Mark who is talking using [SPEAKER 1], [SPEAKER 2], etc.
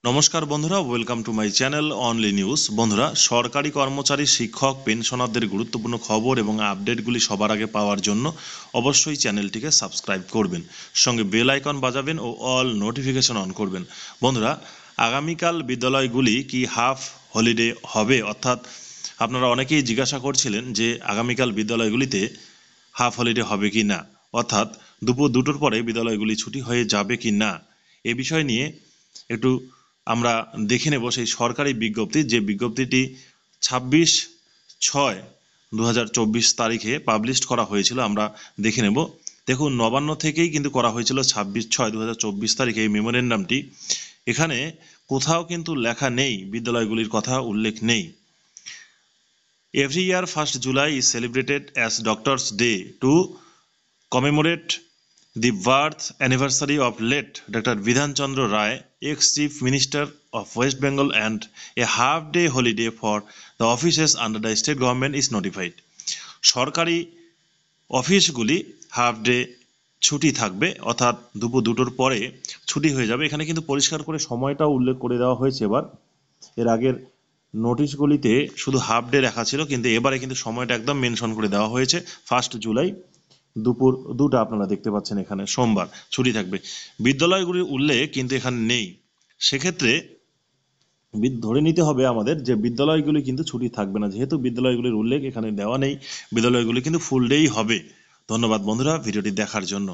[SPEAKER 1] নমস্কার বন্ধুরা, welcome to my channel only news. বন্ধুরা, সরকারি কর্মচারী, শিক্ষক, পেনশনারদের গুরুত্বপূর্ণ খবর এবং আপডেটগুলি সবার আগে পাওয়ার জন্য অবশ্যই চ্যানেলটিকে সাবস্ক্রাইব করবেন, সঙ্গে বেল আইকন বাজাবেন ও অল নোটিফিকেশন অন করবেন। বন্ধুরা, আগামীকাল বিদ্যালয়গুলি কি হাফ হলিডে হবে? অর্থাৎ আপনারা অনেকেই জিজ্ঞাসা করছিলেন যে আগামীকাল বিদ্যালয়গুলিতে হাফ হলিডে হবে কি না, অর্থাৎ দুপুর 2টোর পরে বিদ্যালয়গুলি ছুটি হয়ে যাবে কি না। এ বিষয় নিয়ে একটু আমরা দেখে নেব সেই সরকারি বিজ্ঞপ্তি, যে বিজ্ঞপ্তিটি 26/6/2024 তারিখে পাবলিশ করা হয়েছিল। আমরা দেখে নেব। দেখুন, নবান্ন থেকেই কিন্তু করা হয়েছিল 26/6/2024 তারিখে এই মেমোরেন্ডামটি। এখানে কোথাও কিন্তু লেখা নেই, বিদ্যালয়গুলির কথা উল্লেখ নেই। Every year 1st July is celebrated as Doctors Day to commemorate the birth anniversary of late Dr. Bidhan Chandra Ray, ex-Chief Minister of West Bengal, and a half-day holiday for the offices under the state government is notified. সরকারি অফিসগুলি half day ছুটি থাকবে, অর্থাৎ দুপুর 2টোর পরে ছুটি হয়ে যাবে। এখানে কিন্তু পরিষ্কার করে সময়টাও উল্লেখ করে দেওয়া হয়েছে। এর আগের নোটিশগুলিতে শুধু হাফ ডে লেখা ছিল, কিন্তু এবারে কিন্তু সময়টা একদম মেনশন করে দেওয়া হয়েছে। 1 জুলাই দুপুর 2টা আপনারা দেখতে পাচ্ছেন, এখানে সোমবার ছুটি থাকবে। বিদ্যালয়গুলির উল্লেখ কিন্তু এখানে নেই। সেক্ষেত্রে ধরে নিতে হবে আমাদের যে বিদ্যালয়গুলি কিন্তু ছুটি থাকবে না, যেহেতু বিদ্যালয়গুলির উল্লেখ এখানে দেওয়া নেই। বিদ্যালয়গুলি কিন্তু ফুল ডেই হবে। ধন্যবাদ বন্ধুরা ভিডিওটি দেখার জন্য।